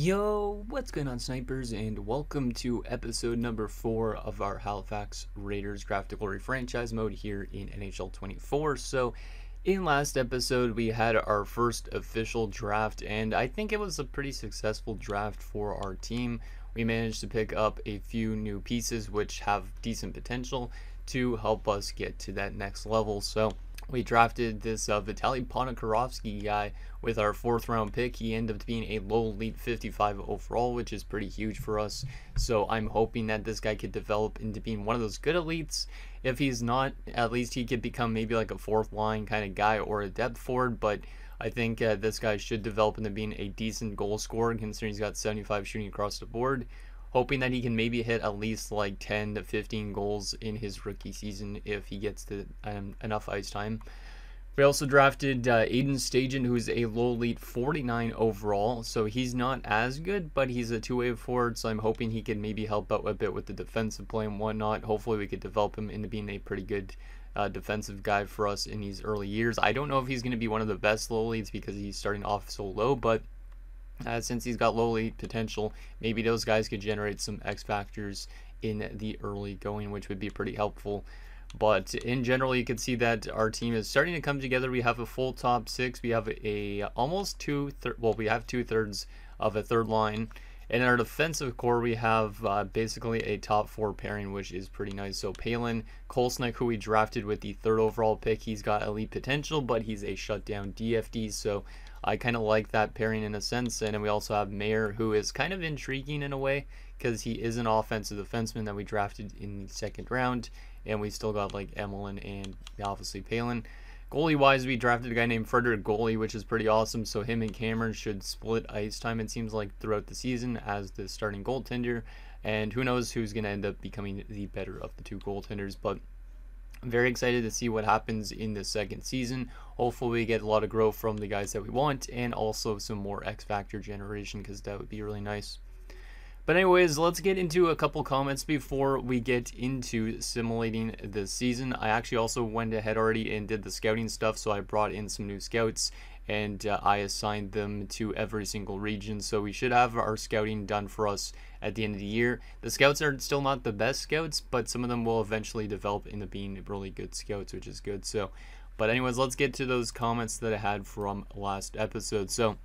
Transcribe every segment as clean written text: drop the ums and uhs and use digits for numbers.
Yo, what's going on, snipers, and welcome to episode number 4 of our Halifax Raiders Draft to Glory franchise mode here in NHL 24. So, in last episode, we had our first official draft, and I think it was a pretty successful draft for our team. We managed to pick up a few new pieces which have decent potential to help us get to that next level. So, we drafted this Vitaly Ponikarovsky guy with our 4th round pick. He ended up being a low elite 55 overall, which is pretty huge for us. So I'm hoping that this guy could develop into being one of those good elites. If he's not, at least he could become maybe like a 4th line kind of guy or a depth forward. But I think this guy should develop into being a decent goal scorer, considering he's got 75 shooting across the board. Hoping that he can maybe hit at least like 10 to 15 goals in his rookie season if he gets to enough ice time. We also drafted Aiden Stajan, who's a low elite 49 overall, so he's not as good, but he's a two-way forward, so I'm hoping he can maybe help out a bit with the defensive play and whatnot. Hopefully we could develop him into being a pretty good defensive guy for us in these early years. I don't know if he's going to be one of the best low elites because he's starting off so low, but since he's got low elite potential, maybe those guys could generate some X factors in the early going, which would be pretty helpful. But in general, you can see that our team is starting to come together. We have a full top 6. We have we have 2/3 of a 3rd line. And in our defensive core, we have basically a top 4 pairing, which is pretty nice. So Palin Kolsnik, who we drafted with the 3rd overall pick, he's got elite potential, but he's a shutdown DFD. So I kind of like that pairing in a sense. And then we also have Mayer, who is kind of intriguing in a way because he is an offensive defenseman that we drafted in the 2nd round. And we still got like Emelin and obviously Palin. Goalie-wise, we drafted a guy named Frederick Goalie, which is pretty awesome. So him and Cameron should split ice time, it seems like, throughout the season as the starting goaltender. And who knows who's going to end up becoming the better of the 2 goaltenders. But I'm very excited to see what happens in the 2nd season. Hopefully we get a lot of growth from the guys that we want and also some more X-Factor generation because that would be really nice. But anyways, let's get into a couple comments before we get into simulating the season. I actually also went ahead already and did the scouting stuff, so I brought in some new scouts and I assigned them to every single region. So we should have our scouting done for us at the end of the year. The scouts are still not the best scouts, but some of them will eventually develop into being really good scouts, which is good. So, but anyways, let's get to those comments that I had from last episode. So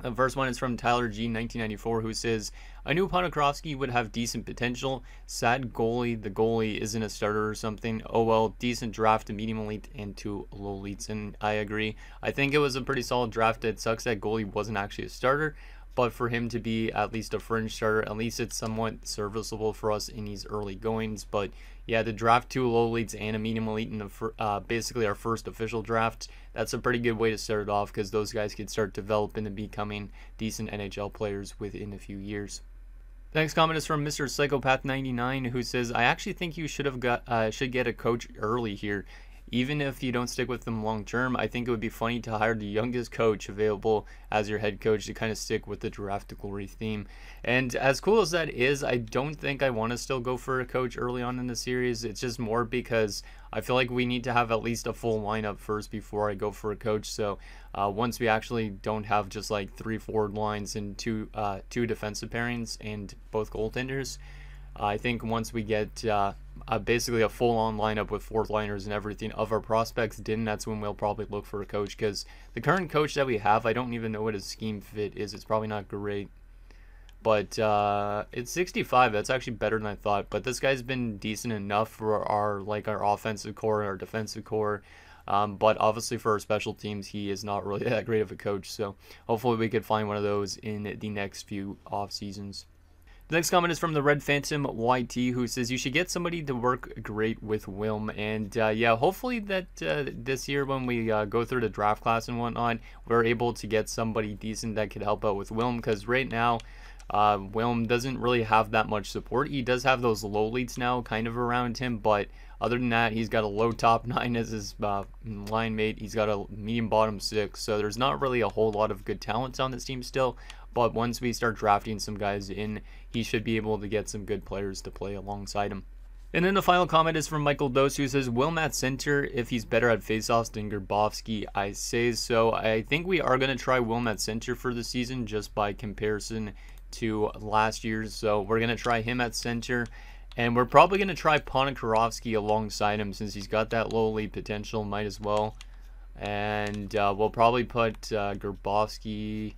the first one is from Tyler G 1994, who says, I knew Ponikarovsky would have decent potential. Sad goalie, the goalie isn't a starter or something. Oh well, decent draft to medium elite and 2 low elites. And I agree. I think it was a pretty solid draft. It sucks that goalie wasn't actually a starter, but for him to be at least a fringe starter, at least it's somewhat serviceable for us in these early goings. But yeah, to draft 2 low elites and a medium elite in basically our first official draft, that's a pretty good way to start it off because those guys could start developing and becoming decent NHL players within a few years. The next comment is from Mr. Psychopath 99, who says, I actually think you should get a coach early here. Even if you don't stick with them long term, I think it would be funny to hire the youngest coach available as your head coach to kind of stick with the draft to glory theme. And as cool as that is, I don't think I want to still go for a coach early on in the series. It's just more because I feel like we need to have at least a full lineup first before I go for a coach. So once we actually don't have just like 3 forward lines and two defensive pairings and both goaltenders, I think once we get basically a full-on lineup with 4th liners and everything of our prospects, that's when we'll probably look for a coach. Because the current coach that we have, I don't even know what his scheme fit is. It's probably not great. But it's 65. That's actually better than I thought. But this guy's been decent enough for our offensive core, our defensive core. But obviously for our special teams, he is not really that great of a coach. So hopefully we could find one of those in the next few off seasons. The next comment is from the Red Phantom YT, who says you should get somebody to work great with Wilm. And yeah, hopefully that this year when we go through the draft class and whatnot, we're able to get somebody decent that could help out with Wilm. Because right now, Wilm doesn't really have that much support. He does have those low leads now kind of around him, but other than that, he's got a low top 9 as his line mate. He's got a medium bottom 6, so there's not really a whole lot of good talents on this team still. But once we start drafting some guys in, he should be able to get some good players to play alongside him. And then the final comment is from Michael Dose, who says, Will Matt center if he's better at faceoffs than Grabowski? I say so. I think we are going to try Will Matt center for the season just by comparison to last year's. So we're going to try him at center. And we're probably going to try Ponikarovsky alongside him since he's got that low lead potential. Might as well. And we'll probably put Grabowski.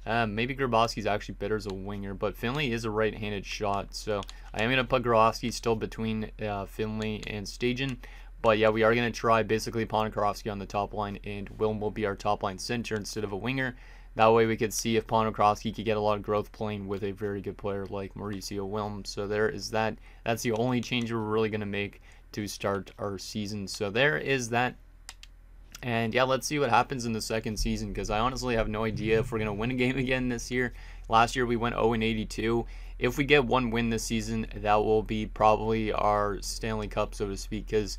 Maybe Grabowski's actually better as a winger, but Finley is a right-handed shot, so I am going to put Grabowski still between Finley and Stajan. But yeah, we are going to try basically Ponikarovsky on the top line, and Wilm will be our top line center instead of a winger. That way we could see if Ponikarovsky could get a lot of growth playing with a very good player like Mauricio Wilm. So there is that. That's the only change we're really going to make to start our season. So there is that. And yeah, let's see what happens in the second season, because I honestly have no idea if we're going to win a game again this year. Last year we went 0-82. If we get one win this season, that will be probably our Stanley Cup, so to speak, because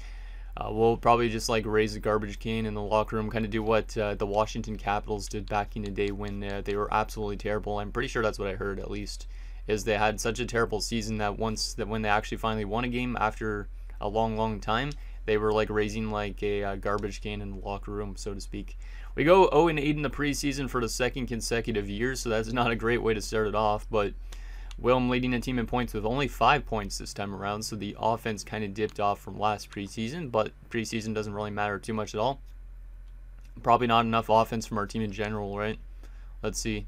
we'll probably just like raise a garbage can in the locker room, kind of do what the Washington Capitals did back in the day when they were absolutely terrible. I'm pretty sure that's what I heard, at least, is they had such a terrible season that when they actually finally won a game after a long time, they were like raising like a garbage can in the locker room, so to speak. We go 0-8 in the preseason for the second consecutive year, so that's not a great way to start it off. But Wilm leading the team in points with only 5 points this time around, so the offense kind of dipped off from last preseason, but preseason doesn't really matter too much at all. Probably not enough offense from our team in general, right? Let's see.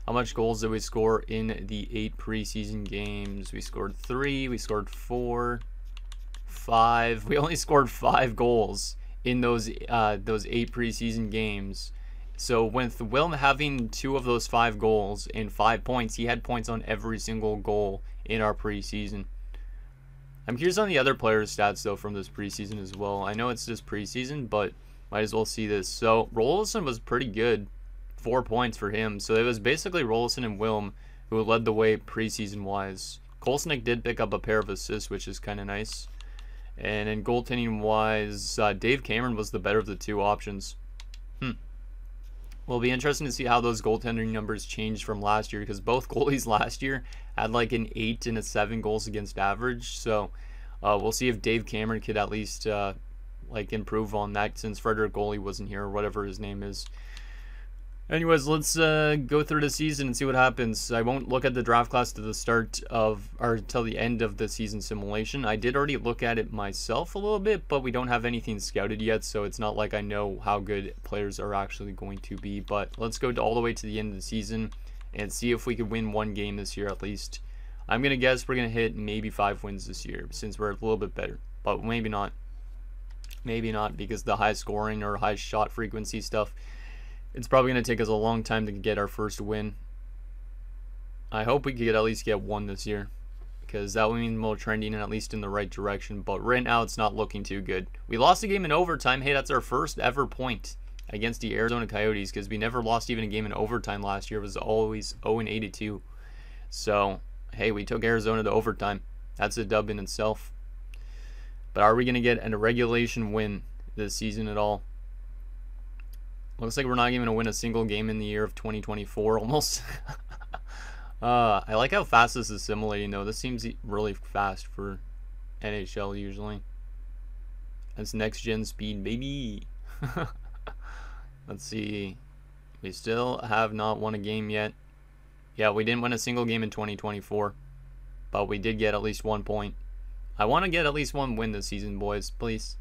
How much goals did we score in the 8 preseason games? We scored 3, we scored 4, 5. We only scored 5 goals in those 8 preseason games. So with Wilm having 2 of those 5 goals and 5 points, he had points on every single goal in our preseason. I'm curious on the other players' stats though from this preseason as well. I know it's just preseason, but might as well see this. So Rolison was pretty good, 4 points for him. So it was basically Rolison and Wilm who led the way preseason wise. Kolesnik did pick up a pair of assists, which is kind of nice. And in goaltending wise, Dave Cameron was the better of the 2 options. Will be interesting to see how those goaltending numbers changed from last year, because both goalies last year had like an 8 and a 7 goals against average. So we'll see if Dave Cameron could at least like improve on that, since Frederick Goalie wasn't here, or whatever his name is. Anyways, let's go through the season and see what happens. I won't look at the draft class to the start of, or until the end of the season simulation. I did already look at it myself a little bit, but we don't have anything scouted yet, so it's not like I know how good players are actually going to be. But let's go all the way to the end of the season and see if we could win 1 game this year at least. I'm going to guess we're going to hit maybe 5 wins this year, since we're a little bit better. But maybe not. Maybe not, because the high scoring or high shot frequency stuff, it's probably going to take us a long time to get our first win. I hope we could at least get 1 this year, because that would mean we're trending at least in the right direction. But right now, it's not looking too good. We lost a game in overtime. Hey, that's our first ever point against the Arizona Coyotes, because we never lost even a game in overtime last year. It was always 0-82. So, hey, we took Arizona to overtime. That's a dub in itself. But are we going to get a regulation win this season at all? Looks like we're not even going to win a single game in the year of 2024 almost. I like how fast this is simulating though. This seems really fast for NHL usually. That's next gen speed, baby. Let's see. We still have not won a game yet. Yeah, we didn't win a single game in 2024. But we did get at least 1 point. I want to get at least 1 win this season, boys. Please.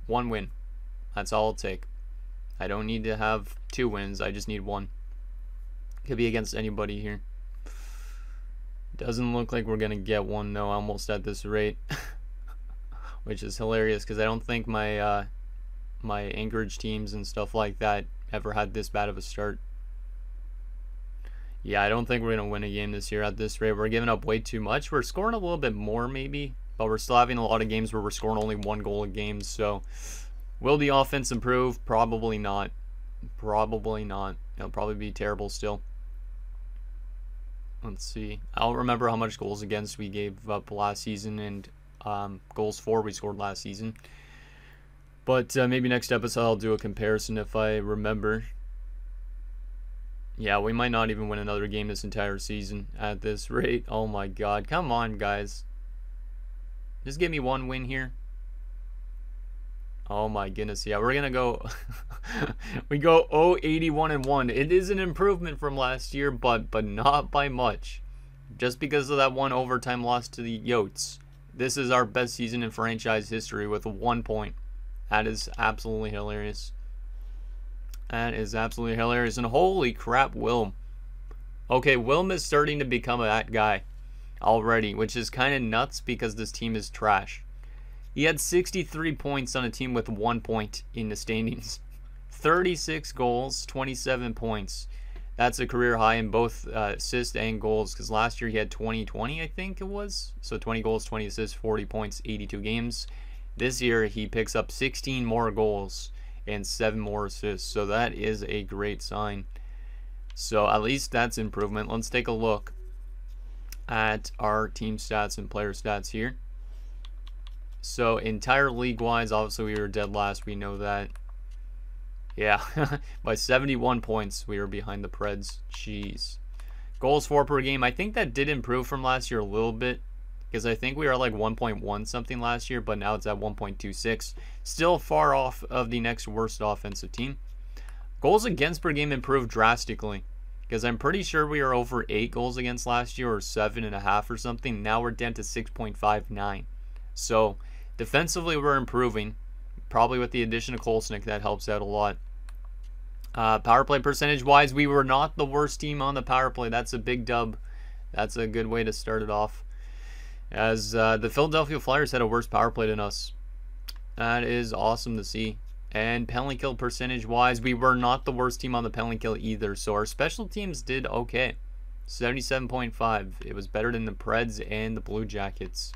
1 win. That's all it'll take. I don't need to have 2 wins. I just need 1. Could be against anybody here. Doesn't look like we're going to get 1, though, almost at this rate. Which is hilarious, because I don't think my my Anchorage teams and stuff like that ever had this bad of a start. Yeah, I don't think we're going to win a game this year at this rate. We're giving up way too much. We're scoring a little bit more, maybe. But we're still having a lot of games where we're scoring only 1 goal a game, so... Will the offense improve? Probably not. Probably not. It'll probably be terrible still. Let's see. I don't remember how much goals against we gave up last season and goals for we scored last season. But maybe next episode I'll do a comparison if I remember. Yeah, we might not even win another game this entire season at this rate. Oh my god. Come on, guys. Just give me one win here. Oh my goodness, yeah, we're gonna go we go 0-81-1. It is an improvement from last year, but not by much. Just because of that one overtime loss to the Yotes. This is our best season in franchise history with 1 point. That is absolutely hilarious. That is absolutely hilarious. And holy crap, Wilm. Okay, Wilm is starting to become that guy already, which is kind of nuts because this team is trash. He had 63 points on a team with 1 point in the standings. 36 goals, 27 points. That's a career high in both assists and goals, because last year he had 20, I think it was. So 20 goals, 20 assists, 40 points, 82 games. This year he picks up 16 more goals and 7 more assists. So that is a great sign. So at least that's improvement. Let's take a look at our team stats and player stats here. So entire league-wise, obviously we were dead last. We know that. Yeah, by 71 points, we were behind the Preds. Jeez. Goals for per game. I think that did improve from last year a little bit, because I think we were like 1.1 something last year, but now it's at 1.26. Still far off of the next worst offensive team. Goals against per game improved drastically, because I'm pretty sure we were over 8 goals against last year, or 7.5 or something. Now we're down to 6.59. So defensively we're improving, probably with the addition of Kolesnik. That helps out a lot. Power play percentage wise, we were not the worst team on the power play. That's a big dub. That's a good way to start it off, as the Philadelphia Flyers had a worse power play than us. That is awesome to see. And penalty kill percentage wise, we were not the worst team on the penalty kill either. So our special teams did okay. 77.5. It was better than the Preds and the Blue Jackets.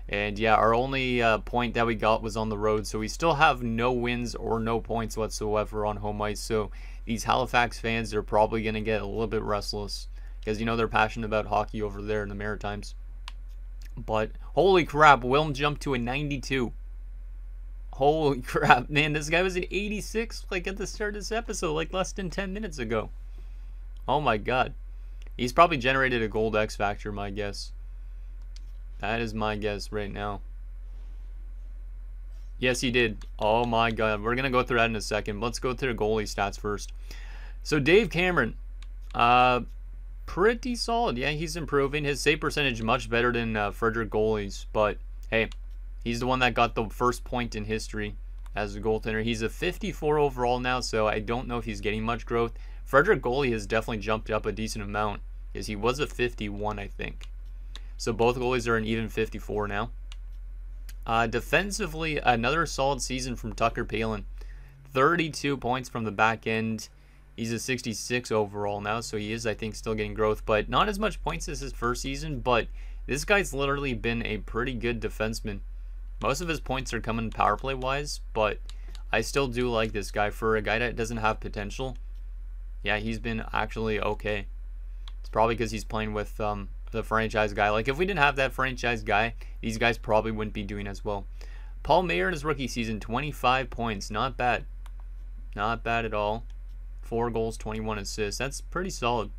And yeah, our only point that we got was on the road. So we still have no wins or no points whatsoever on home ice. So these Halifax fans are probably going to get a little bit restless, because, you know, they're passionate about hockey over there in the Maritimes. But holy crap, Wilm jumped to a 92. Holy crap, man, this guy was an 86 like at the start of this episode, like less than 10 minutes ago. Oh my god. He's probably generated a gold X factor, my guess. That is my guess right now. Yes, he did. Oh my god. We're going to go through that in a second. Let's go through the goalie stats first. So Dave Cameron, pretty solid. Yeah, he's improving. His save percentage much better than Frederick goalies. But hey, he's the one that got the first point in history as a goaltender. He's a 54 overall now, so I don't know if he's getting much growth. Frederick goalie has definitely jumped up a decent amount, because he was a 51, I think. So both goalies are an even 54 now. Defensively, another solid season from Tucker Palin. 32 points from the back end. He's a 66 overall now, so he is, I think, still getting growth. But not as much points as his first season, but this guy's literally been a pretty good defenseman. Most of his points are coming power play wise, but I still do like this guy. For a guy that doesn't have potential, yeah, he's been actually okay. It's probably because he's playing with the franchise guy. Like, if we didn't have that franchise guy, these guys probably wouldn't be doing as well. Paul Mayer in his rookie season, 25 points. Not bad. Not bad at all. 4 goals, 21 assists. That's pretty solid.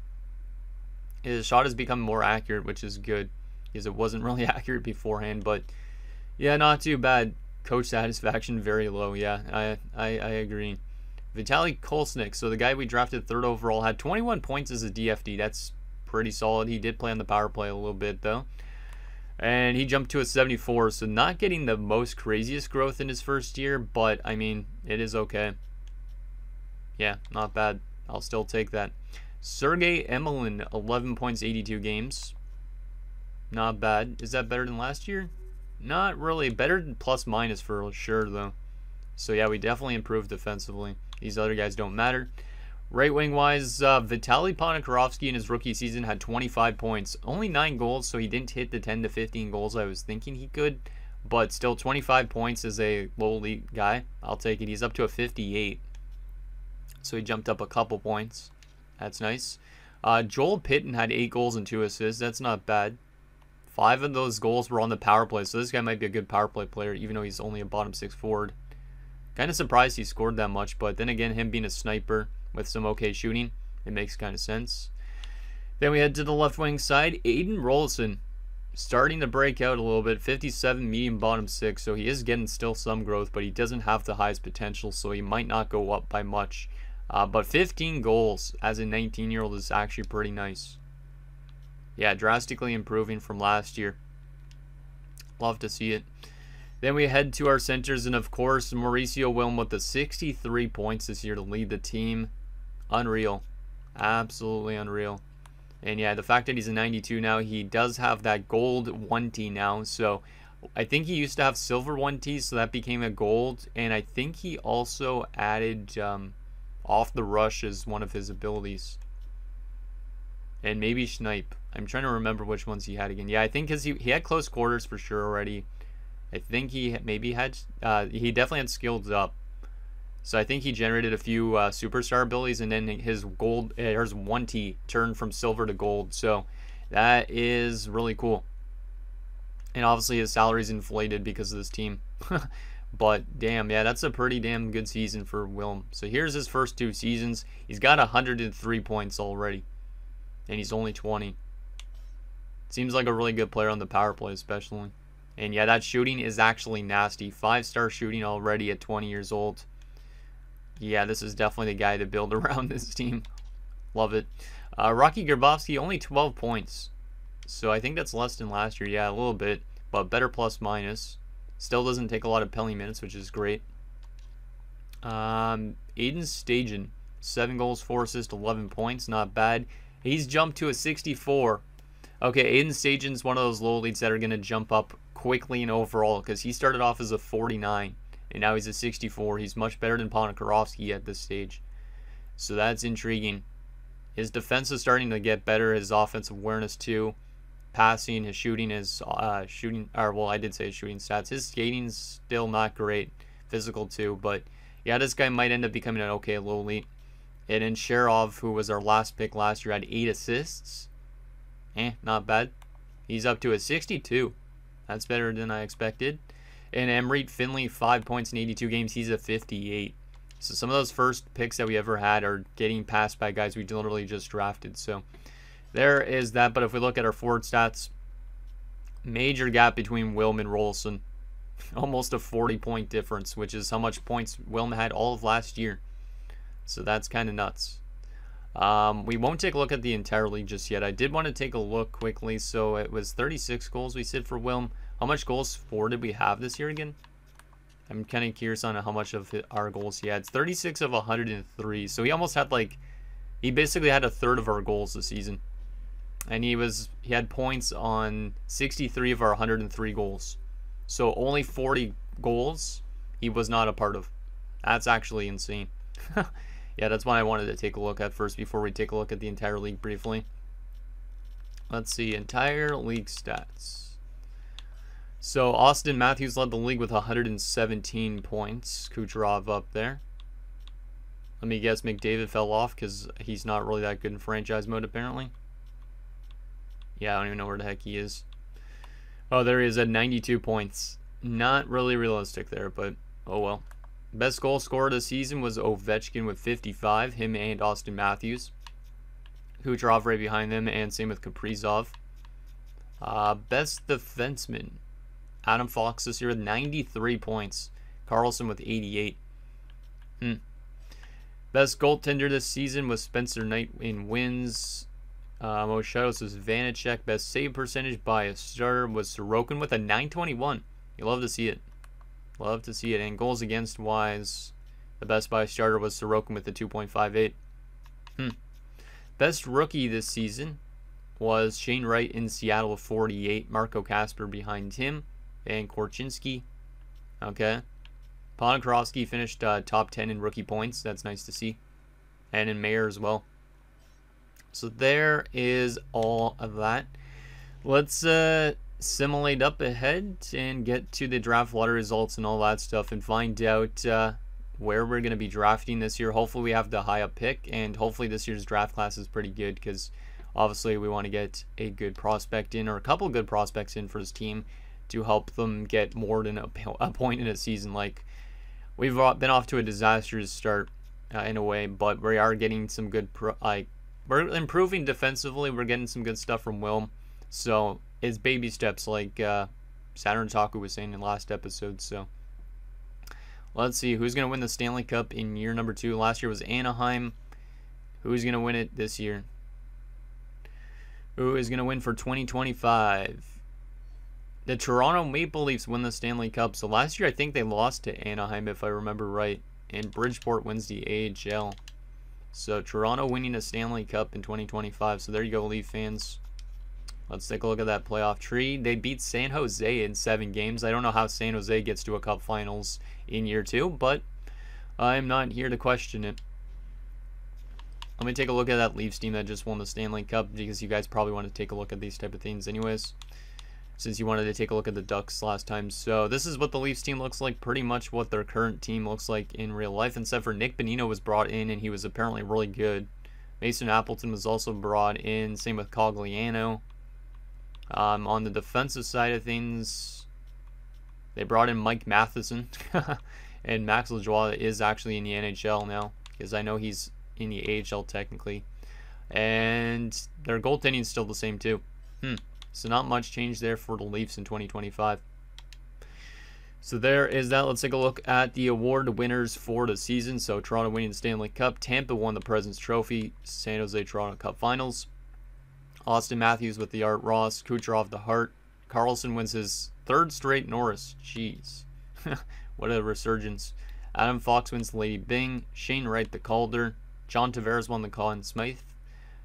His shot has become more accurate, which is good, because it wasn't really accurate beforehand. But yeah, not too bad. Coach satisfaction very low. Yeah, I agree. Vitaly Kolesnik, so the guy we drafted 3rd overall, had 21 points as a DFD. That's pretty solid. He did play on the power play a little bit though, and he jumped to a 74, so not getting the most craziest growth in his first year, but I mean, it is okay. Yeah, not bad. I'll still take that. Sergei Emelin, 11 points, 82 games. Not bad. Is that better than last year? Not really. Better than plus minus for sure though. So yeah, we definitely improved defensively. These other guys don't matter. Right wing wise, Vitaly Ponikarovsky in his rookie season had 25 points. Only 9 goals, so he didn't hit the 10 to 15 goals I was thinking he could. But still, 25 points as a low elite guy. I'll take it. He's up to a 58. So he jumped up a couple points. That's nice. Joel Pitton had 8 goals and 2 assists. That's not bad. 5 of those goals were on the power play. So this guy might be a good power play player, even though he's only a bottom 6 forward. Kind of surprised he scored that much. But then again, him being a sniper with some okay shooting, it makes kind of sense. Then we head to the left wing side. Aiden Rolson, starting to break out a little bit. 57, medium bottom 6, so he is getting still some growth, but he doesn't have the highest potential, so he might not go up by much. But 15 goals as a 19-year-old is actually pretty nice. Yeah, drastically improving from last year. Love to see it. Then we head to our centers, and of course, Mauricio Wilm with the 63 points this year to lead the team. Unreal. Absolutely unreal. And yeah, the fact that he's a 92 now, he does have that gold 1T now. So I think he used to have silver 1T, so that became a gold. And I think he also added off the rush as one of his abilities. And maybe snipe. I'm trying to remember which ones he had again. Yeah, I think because he had close quarters for sure already. I think he maybe had, he definitely had skills up. So I think he generated a few superstar abilities, and then his gold, his 1T turned from silver to gold. So that is really cool. And obviously his salary's inflated because of this team. But damn, yeah, that's a pretty damn good season for Wilm. So here's his first 2 seasons. He's got 103 points already. And he's only 20. Seems like a really good player on the power play especially. And yeah, that shooting is actually nasty. 5-star shooting already at 20 years old. Yeah, this is definitely the guy to build around this team. Love it. Rocky Grabowski, only 12 points. So I think that's less than last year. Yeah, a little bit. But better plus minus. Still doesn't take a lot of penalty minutes, which is great. Aiden Stajan, 7 goals, 4 assists, 11 points. Not bad. He's jumped to a 64. Okay, Aiden Stajan's one of those low leads that are going to jump up quickly and overall, because he started off as a 49 and now he's a 64. He's much better than Ponikarovsky at this stage, so that's intriguing. His defense is starting to get better, his offensive awareness too, passing, his shooting is well, I did say his shooting stats. His skating's still not great, physical too, but yeah, this guy might end up becoming an okay low elite. And then Sherov, who was our last pick last year, had 8 assists. Not bad. He's up to a 62. That's better than I expected. And Emreet Finley, 5 points in 82 games. He's a 58. So some of those first picks that we ever had are getting passed by guys we literally just drafted. So there is that. But if we look at our forward stats, major gap between Wilm and Rolson. Almost a 40-point difference, which is how much points Wilm had all of last year. So that's kind of nuts. We won't take a look at the entire league just yet. I did want to take a look quickly. So it was 36 goals we said for Wilm. How much goals for did we have this year again? I'm kind of curious on how much of our goals he had. It's 36 of 103. So he almost had he basically had a third of our goals this season. And he had points on 63 of our 103 goals. So only 40 goals he was not a part of. That's actually insane. Yeah, that's one I wanted to take a look at first before we take a look at the entire league briefly. Let's see, entire league stats. So Austin Matthews led the league with 117 points. Kucherov up there. Let me guess McDavid fell off because he's not really that good in franchise mode apparently. Yeah, I don't even know where the heck he is. Oh, there he is at 92 points. Not really realistic there, but oh well. Best goal scorer this season was Ovechkin with 55. Him and Austin Matthews. Kucherov right behind them, and same with Kaprizov. Best defenseman. Adam Fox this year with 93 points. Carlson with 88. Best goaltender this season was Spencer Knight in wins. Most shutouts was Vanacek. Best save percentage by a starter was Sorokin with a 921. You love to see it. Love to see it. And goals against wise, the best by a starter was Sorokin with the 2.58. Best rookie this season was Shane Wright in Seattle with 48. Marco Kasper behind him. And Korchinski. Okay. Ponikarovsky finished top 10 in rookie points. That's nice to see. And in Mayer as well. So there is all of that. Let's simulate up ahead and get to the draft lottery results and all that stuff and find out where we're going to be drafting this year. Hopefully we have the high up pick, and hopefully this year's draft class is pretty good because obviously we want to get a good prospect in, or a couple good prospects in for this team to help them get more than a point in a season. Like, we've been off to a disastrous start in a way, but we are getting some good we're improving defensively. We're getting some good stuff from Wilm. So it's baby steps, like Saturn Taku was saying in last episode. So let's see who's gonna win the Stanley Cup in year number 2. Last year was Anaheim. Who's gonna win it this year? Who is gonna win for 2025? The Toronto Maple Leafs win the Stanley Cup. So last year I think they lost to Anaheim, if I remember right, and Bridgeport wins the AHL. So Toronto winning a Stanley Cup in 2025. So there you go, Leaf fans. Let's take a look at that playoff tree. They beat San Jose in 7 games. I don't know how San Jose gets to a Cup Finals in year 2, but I'm not here to question it. Let me take a look at that Leafs team that just won the Stanley Cup, because you guys probably want to take a look at these type of things anyways, since you wanted to take a look at the Ducks last time. So this is what the Leafs team looks like, pretty much what their current team looks like in real life, except for Nick Bonino was brought in, and he was apparently really good. Mason Appleton was also brought in, same with Cogliano. On the defensive side of things, they brought in Mike Matheson, and Max Lajoie is actually in the NHL now, because I know he's in the AHL technically, and their goaltending is still the same too. So not much change there for the Leafs in 2025. So there is that. Let's take a look at the award winners for the season. So Toronto winning the Stanley Cup, Tampa won the President's Trophy, San Jose Toronto Cup Finals, Austin Matthews with the Art Ross, Kucherov the Hart, Carlson wins his 3rd straight Norris. Jeez, what a resurgence. Adam Fox wins the Lady Byng, Shane Wright the Calder, John Tavares won the Conn Smythe,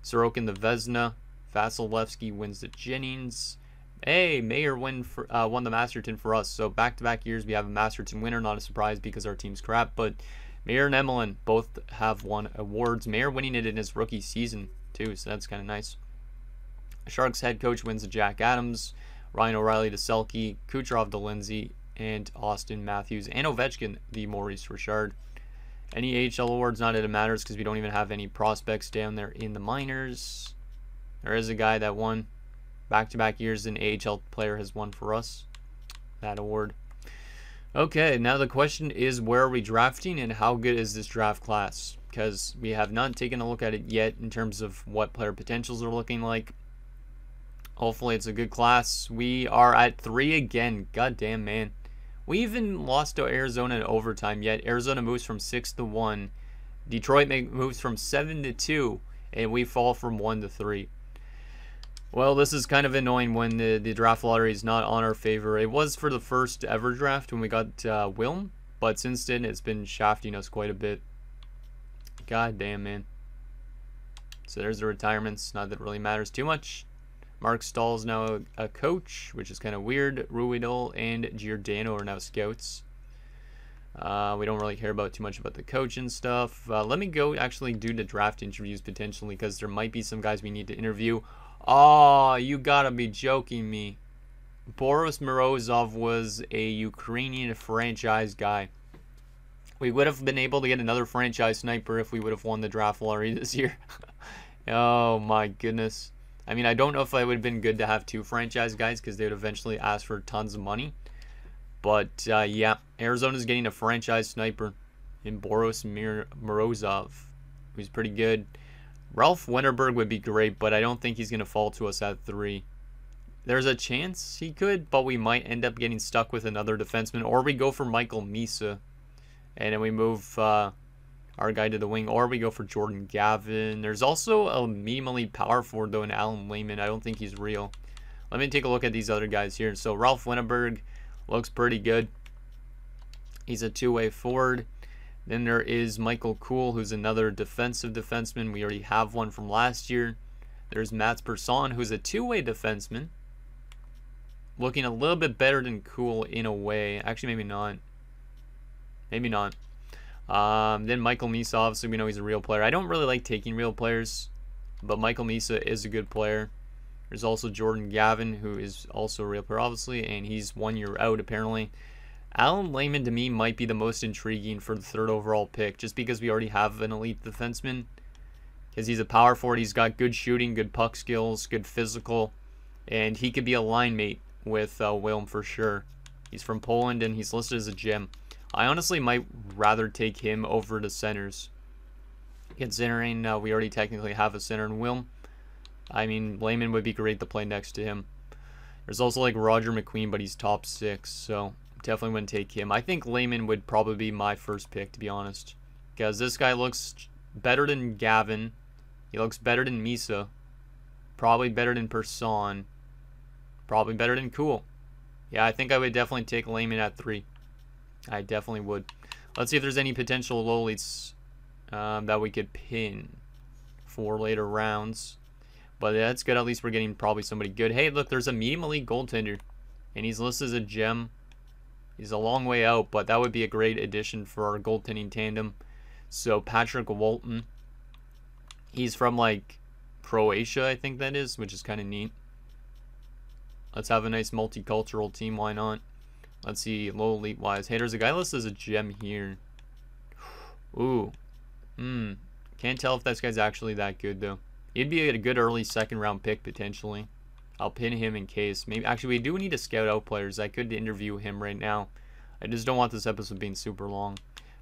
Sorokin the Vezina, Vasilevsky wins the Jennings. Hey, Mayer won the Masterton for us. So back-to-back years we have a Masterton winner. Not a surprise because our team's crap, but Mayer and Emelin both have won awards. Mayer winning it in his rookie season too, so that's kind of nice. Sharks head coach wins the Jack Adams, Ryan O'Reilly to Selke, Kucherov to Lindsay, and Austin Matthews and Ovechkin the Maurice Richard. Any AHL awards, not that it matters because we don't even have any prospects down there in the minors. There is a guy that won back-to-back years, an AHL player has won for us that award. Okay, now the question is, where are we drafting and how good is this draft class? Because we have not taken a look at it yet in terms of what player potentials are looking like. Hopefully it's a good class. We are at 3 again. Goddamn, man. We even lost to Arizona in overtime, yet Arizona moves from 6-1. Detroit moves from 7-2, and we fall from 1-3. Well, this is kind of annoying when the draft lottery is not on our favor. It was for the first ever draft when we got Wilm, but since then it's been shafting us quite a bit. God damn, man. So there's the retirements. Not that it really matters too much. Mark Stahl is now a coach, which is kind of weird. Ruidal and Giordano are now scouts. We don't really care about too much about the coach and stuff. Let me go actually do the draft interviews potentially, because there might be some guys we need to interview. Oh, you gotta be joking me. Boris Morozov was a Ukrainian franchise guy. We would have been able to get another franchise sniper if we would have won the draft lottery this year. Oh my goodness. I mean, I don't know if it would have been good to have 2 franchise guys, because they would eventually ask for tons of money. But yeah, Arizona's getting a franchise sniper in Boris Morozov, who's pretty good. Ralph Winterberg would be great, but I don't think he's going to fall to us at 3. There's a chance he could, but we might end up getting stuck with another defenseman, or we go for Michael Misa, and then we move our guy to the wing, or we go for Jordan Gavin. There's also a minimally power forward, though, in Alan Lehman. I don't think he's real. Let me take a look at these other guys here. So Ralph Winterberg looks pretty good. He's a 2-way forward. Then there is Michael Kuhl, who's another defensive defenseman. We already have one from last year. There's Mats Persson, who's a 2-way defenseman. Looking a little bit better than Kuhl in a way. Actually, maybe not. Maybe not. Then Michael Misa, obviously we know he's a real player. I don't really like taking real players, but Michael Misa is a good player. There's also Jordan Gavin, who is also a real player, obviously, and he's 1 year out, apparently. Alan Lehman, to me, might be the most intriguing for the 3rd overall pick, just because we already have an elite defenseman. Because he's a power forward, he's got good shooting, good puck skills, good physical, and he could be a line mate with Wilm for sure. He's from Poland, and he's listed as a gem. I honestly might rather take him over the centers, considering we already technically have a center in Wilm. I mean, Lehman would be great to play next to him. There's also like Roger McQueen, but he's top 6, so definitely wouldn't take him. I think Lehman would probably be my first pick, to be honest, because this guy looks better than Gavin. He looks better than Misa. Probably better than Person. Probably better than Cool. Yeah, I think I would definitely take Lehman at 3. I definitely would. Let's see if there's any potential low leads that we could pin for later rounds. But that's good. At least we're getting probably somebody good. Hey, look, there's a medium elite goaltender, and he's listed as a gem. He's a long way out, but that would be a great addition for our goaltending tandem. So Patrick Walton, he's from like Croatia, I think that is, which is kind of neat. Let's have a nice multicultural team. Why not? Let's see, low elite wise. Hey, there's a guy listed as a gem here. Ooh. Can't tell if this guy's actually that good, though. He'd be a good early second round pick, potentially. I'll pin him in case. Maybe. Actually, we do need to scout out players. I could interview him right now. I just don't want this episode being super long.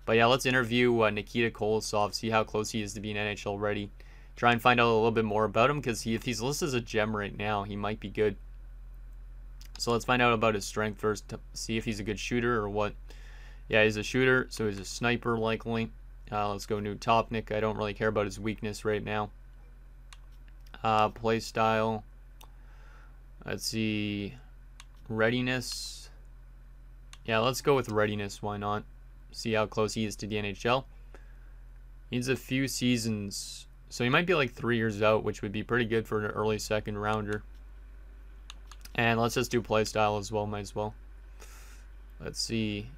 But yeah, let's interview Nikita Kolosov, see how close he is to being NHL ready. Try and find out a little bit more about him, because if he's listed as a gem right now, he might be good. So let's find out about his strength first, to see if he's a good shooter or what. Yeah, he's a shooter, so he's a sniper likely. Let's go new Topnik. I don't really care about his weakness right now. Play style. Let's see. Readiness. Yeah, let's go with readiness. Why not? See how close he is to the NHL. Needs a few seasons. So he might be like 3 years out, which would be pretty good for an early second rounder. And let's just do play style as well. Might as well. Let's see.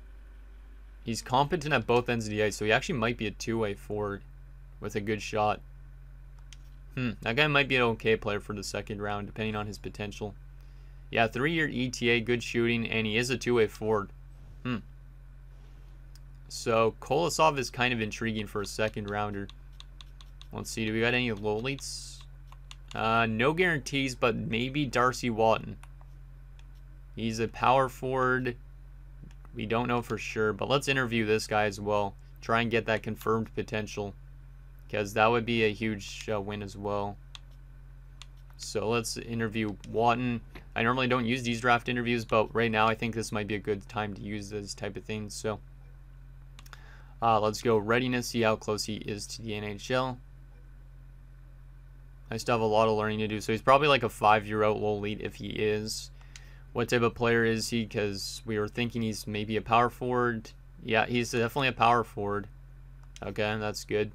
He's competent at both ends of the ice, so he actually might be a two-way forward with a good shot. That guy might be an okay player for the second round, depending on his potential. Yeah, 3-year ETA, good shooting, and he is a two-way forward. So Kolosov is kind of intriguing for a second rounder. Let's see, do we got any low leads? No guarantees, but maybe Darcy Watton. He's a power forward. We don't know for sure, but let's interview this guy as well. Try and get that confirmed potential, because that would be a huge win as well. So let's interview Watton. I normally don't use these draft interviews, but right now I think this might be a good time to use this type of thing. So let's go readiness, see how close he is to the NHL. I still have a lot of learning to do. So he's probably like a 5-year out low elite if he is. What type of player is he? Because we were thinking he's maybe a power forward. Yeah, he's definitely a power forward. Okay, that's good.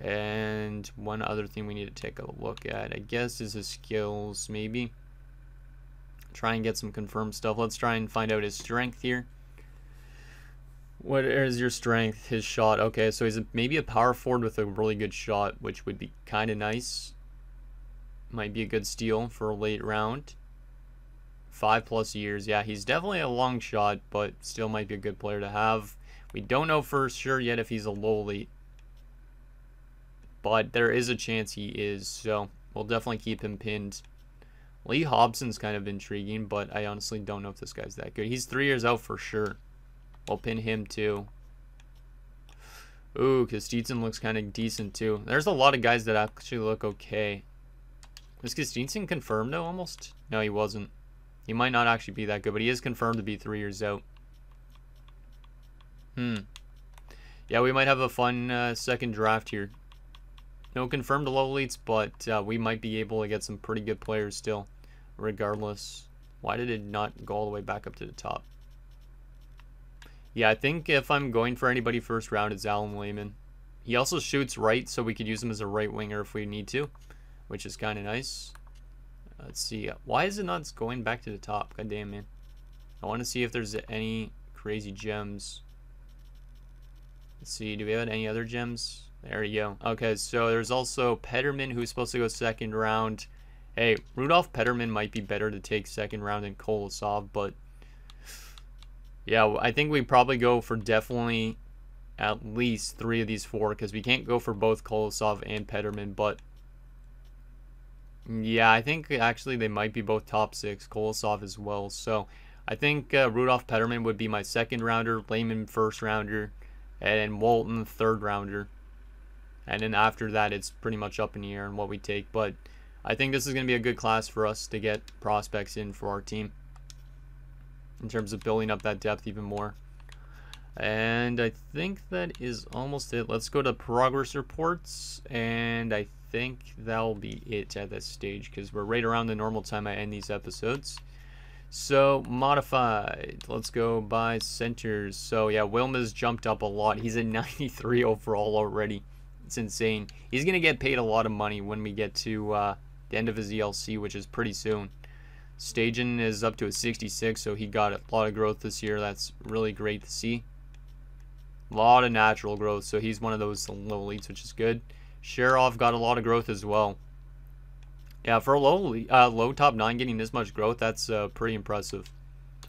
And one other thing we need to take a look at, I guess, is his skills, maybe. Try and get some confirmed stuff. Let's try and find out his strength here. What is your strength? His shot. Okay, so he's maybe a power forward with a really good shot, which would be kind of nice. Might be a good steal for a late round. 5+ years. Yeah, he's definitely a long shot, but still might be a good player to have. We don't know for sure yet if he's a low elite, but there is a chance he is, so we'll definitely keep him pinned. Lee Hobson's kind of intriguing, but I honestly don't know if this guy's that good. He's 3 years out for sure. We'll pin him too. Ooh, Kostitsin looks kind of decent too. There's a lot of guys that actually look okay. Was Kostitsin confirmed though almost? No, he wasn't. He might not actually be that good, but he is confirmed to be 3 years out. Yeah, we might have a fun second draft here. No confirmed low elites, but we might be able to get some pretty good players still, regardless. Why did it not go all the way back up to the top? Yeah, I think if I'm going for anybody first round, it's Alan Lehman. He also shoots right, so we could use him as a right winger if we need to, which is kind of nice. Let's see. Why is it not going back to the top? God damn, man. I want to see if there's any crazy gems. Let's see. Do we have any other gems? There you go. Okay, so there's also Petterman, who's supposed to go second round. Hey, Rudolph Petterman might be better to take second round than Kolosov, but yeah, I think we probably go for definitely at least 3 of these 4, because we can't go for both Kolosov and Petterman, but yeah, I think actually they might be both top 6, Kolosov as well. So I think Rudolph Petterman would be my second rounder, Lehman first rounder, and Walton third rounder. And then after that, it's pretty much up in the air on what we take. But I think this is going to be a good class for us to get prospects in for our team in terms of building up that depth even more. And I think that is almost it. Let's go to progress reports, and I think that'll be it at this stage because we're right around the normal time I end these episodes. So modified, let's go by centers. So yeah, Wilma's jumped up a lot. He's at 93 overall already. It's insane. He's gonna get paid a lot of money when we get to the end of his ELC, which is pretty soon. Stajan is up to a 66, so he got a lot of growth this year. That's really great to see. A lot of natural growth, so he's one of those low elites, which is good. Sharov got a lot of growth as well. Yeah, for a low top 9 getting this much growth, that's pretty impressive.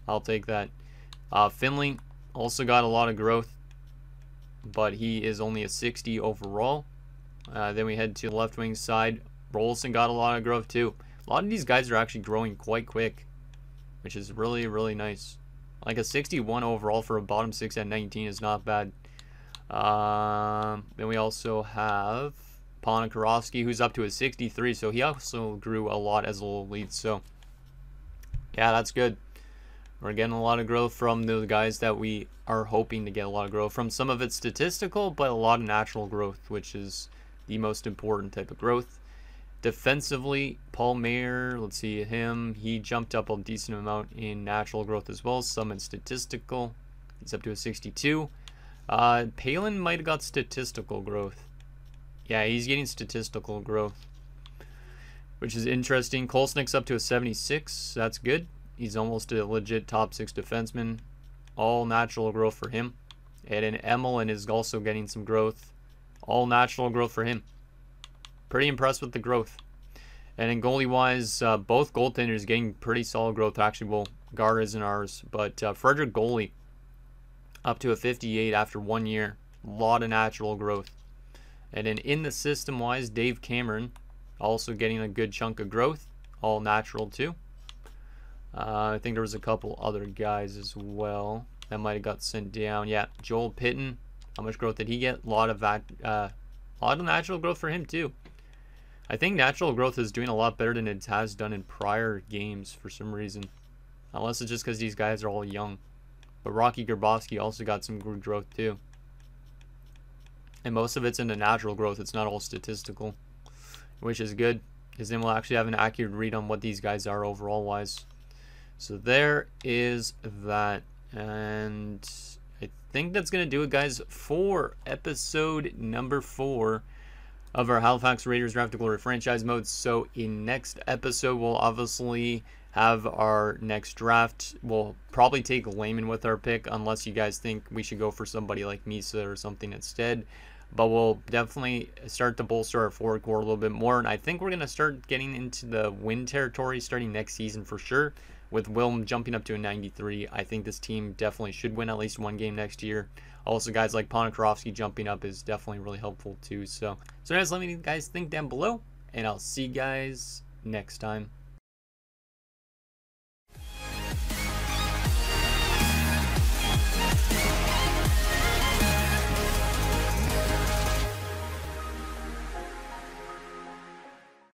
I'll take that. Finley also got a lot of growth, but he is only a 60 overall. Then we head to the left wing side. Rolson got a lot of growth too. A lot of these guys are actually growing quite quick, which is really, really nice. Like a 61 overall for a bottom 6 at 19 is not bad. Then we also have Ponikarovsky, who's up to a 63, so he also grew a lot as a little lead. So yeah, that's good. We're getting a lot of growth from the guys that we are hoping to get a lot of growth from. Some of it's statistical, but a lot of natural growth, which is the most important type of growth. Defensively, Paul Mayer, let's see him. He jumped up a decent amount in natural growth as well, some in statistical. He's up to a 62. Palin might have got statistical growth. Yeah, he's getting statistical growth, which is interesting. Kolsnik's up to a 76. That's good. He's almost a legit top 6 defenseman. All natural growth for him. And then Emmelin is also getting some growth. All natural growth for him. Pretty impressed with the growth. And in goalie-wise, both goaltenders getting pretty solid growth. Actually, well, Gar isn't ours. But Frederick Goalie up to a 58 after 1 year. A lot of natural growth. And then in the system-wise, Dave Cameron also getting a good chunk of growth. All natural, too. I think there was a couple other guys as well that might have got sent down. Yeah, Joel Pitton. How much growth did he get? A lot of natural growth for him, too. I think natural growth is doing a lot better than it has done in prior games for some reason. Unless it's just because these guys are all young. But Rocky Grabowski also got some good growth too. And most of it's in the natural growth. It's not all statistical. Which is good. Because then we'll actually have an accurate read on what these guys are overall wise. So there is that. And I think that's going to do it, guys, for episode number 4 of our Halifax Raiders Draft to Glory franchise mode. So in next episode, we'll obviously have our next draft. We'll probably take Layman with our pick, unless you guys think we should go for somebody like Misa or something instead. But we'll definitely start to bolster our forward core a little bit more. And I think we're going to start getting into the win territory starting next season for sure. With Wilm jumping up to a 93, I think this team definitely should win at least 1 game next year. Also, guys like Ponikarovsky jumping up is definitely really helpful too. So guys, let me know what you guys think down below, and I'll see you guys next time.